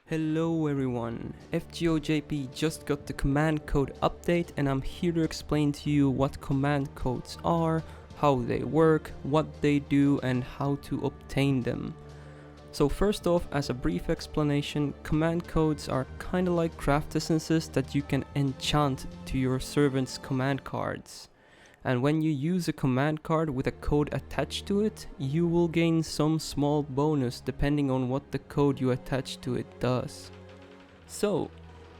Hello everyone, FGOJP just got the command code update and I'm here to explain to you what command codes are, how they work, what they do and how to obtain them. So first off, as a brief explanation, command codes are kinda like craft essences that you can enchant to your servant's command cards. And when you use a command card with a code attached to it, you will gain some small bonus depending on what the code you attach to it does. So,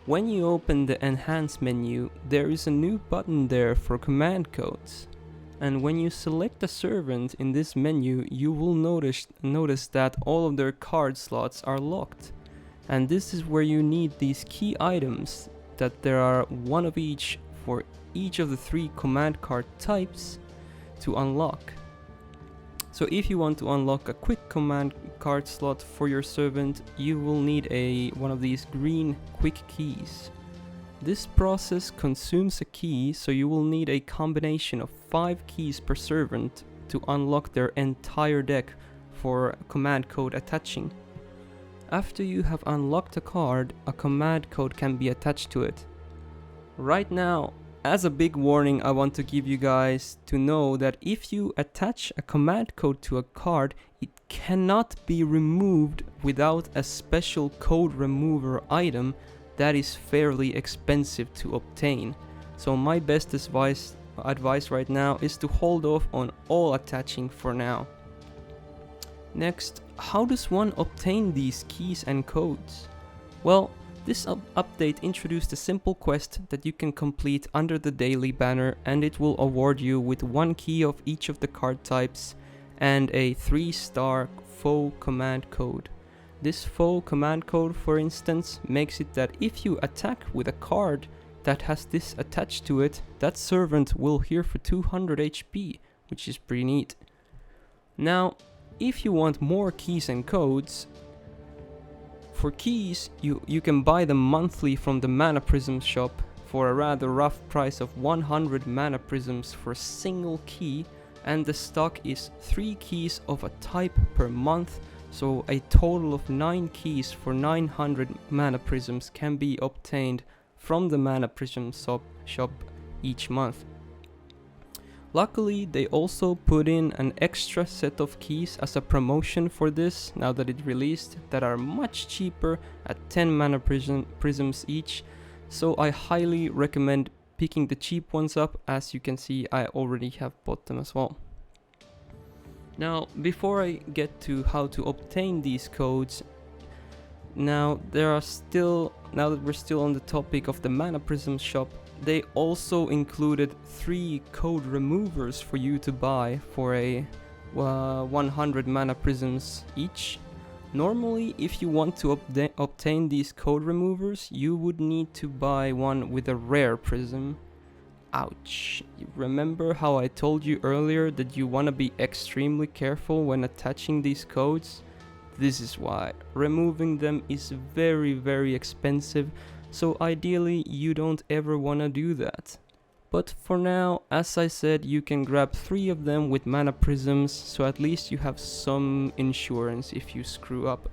when you open the Enhance menu, there is a new button there for command codes. And when you select a servant in this menu, you will notice that all of their card slots are locked. And this is where you need these key items, that there are one of each for each of the 3 command card types to unlock. So if you want to unlock a quick command card slot for your servant, you will need one of these green quick keys. This process consumes a key, so you will need a combination of 5 keys per servant to unlock their entire deck for command code attaching. After you have unlocked a card, a command code can be attached to it. Right now, as a big warning, I want to give you guys to know that if you attach a command code to a card, it cannot be removed without a special code remover item that is fairly expensive to obtain. So my best advice right now is to hold off on all attaching for now. Next, how does one obtain these keys and codes? Well, this update introduced a simple quest that you can complete under the daily banner, and it will award you with 1 key of each of the card types and a 3-star foe command code. This foe command code, for instance, makes it that if you attack with a card that has this attached to it, that servant will heal for 200 HP, which is pretty neat. Now, if you want more keys and codes, for keys, you can buy them monthly from the Mana Prisms shop for a rather rough price of 100 Mana Prisms for a single key, and the stock is 3 keys of a type per month, so a total of 9 keys for 900 Mana Prisms can be obtained from the Mana Prisms shop each month. Luckily, they also put in an extra set of keys as a promotion for this, now that it released, that are much cheaper at 10 Mana Prisms each, so I highly recommend picking the cheap ones up. As you can see, I already have bought them as well. Now, before I get to how to obtain these codes, now that we're still on the topic of the Mana Prisms shop, they also included 3 code removers for you to buy for a 100 Mana Prisms each. Normally, if you want to obtain these code removers, you would need to buy one with a rare prism. Ouch. You remember how I told you earlier that you want to be extremely careful when attaching these codes? This is why. Removing them is very expensive, so ideally you don't ever want to do that. But for now, as I said, you can grab 3 of them with Mana Prisms, so at least you have some insurance if you screw up.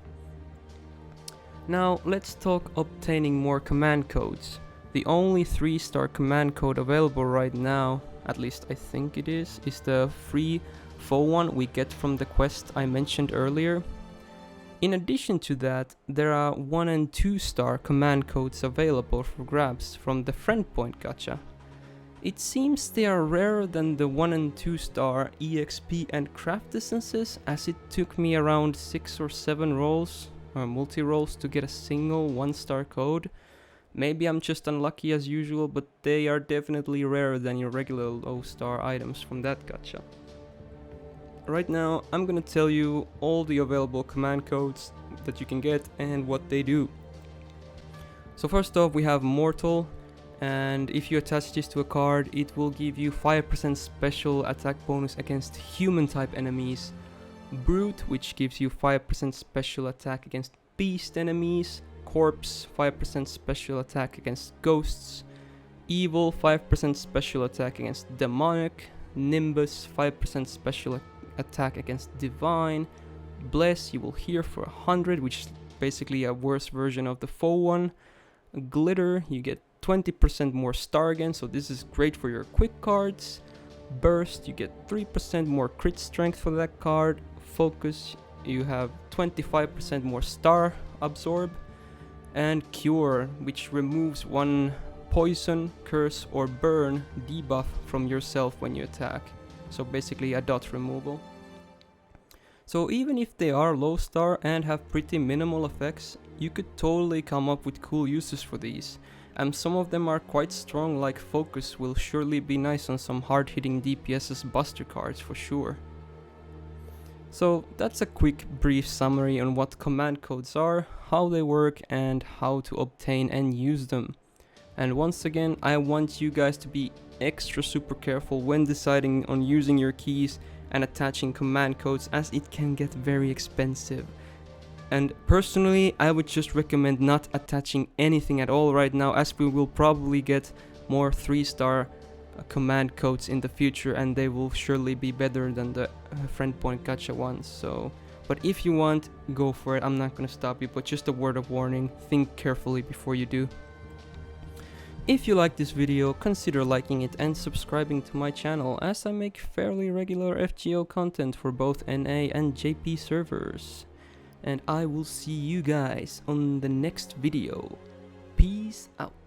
Now let's talk obtaining more command codes. The only 3-star command code available right now, at least I think it is the free foe one we get from the quest I mentioned earlier. In addition to that, there are 1 and 2-star command codes available for grabs from the friend point gacha. It seems they are rarer than the 1 and 2-star EXP and craft essences, as it took me around 6 or 7 rolls or multi-rolls to get a single 1-star code. Maybe I'm just unlucky as usual, but they are definitely rarer than your regular low-star items from that gacha. Right now, I'm gonna tell you all the available command codes that you can get and what they do. So first off, we have Mortal, and if you attach this to a card, it will give you 5% special attack bonus against human type enemies. Brute, which gives you 5% special attack against beast enemies. Corpse, 5% special attack against ghosts. Evil, 5% special attack against demonic. Nimbus, 5% special attack against divine. Bless, you will heal for 100, which is basically a worse version of the faux one. Glitter, you get 20% more star again, so this is great for your quick cards. Burst, you get 3% more crit strength for that card. Focus, you have 25% more star absorb. And Cure, which removes one poison, curse or burn debuff from yourself when you attack. So basically a dot removal. So even if they are low star and have pretty minimal effects, you could totally come up with cool uses for these. And some of them are quite strong, like Focus will surely be nice on some hard hitting DPS's buster cards for sure. So that's a quick brief summary on what command codes are, how they work and how to obtain and use them. And once again, I want you guys to be extra super careful when deciding on using your keys and attaching command codes, as it can get very expensive. And personally, I would just recommend not attaching anything at all right now, as we will probably get more 3-star command codes in the future, and they will surely be better than the friend point gacha ones. So, but if you want, go for it. I'm not gonna stop you, but just a word of warning, think carefully before you do. If you like this video, consider liking it and subscribing to my channel, as I make fairly regular FGO content for both NA and JP servers. And I will see you guys on the next video. Peace out.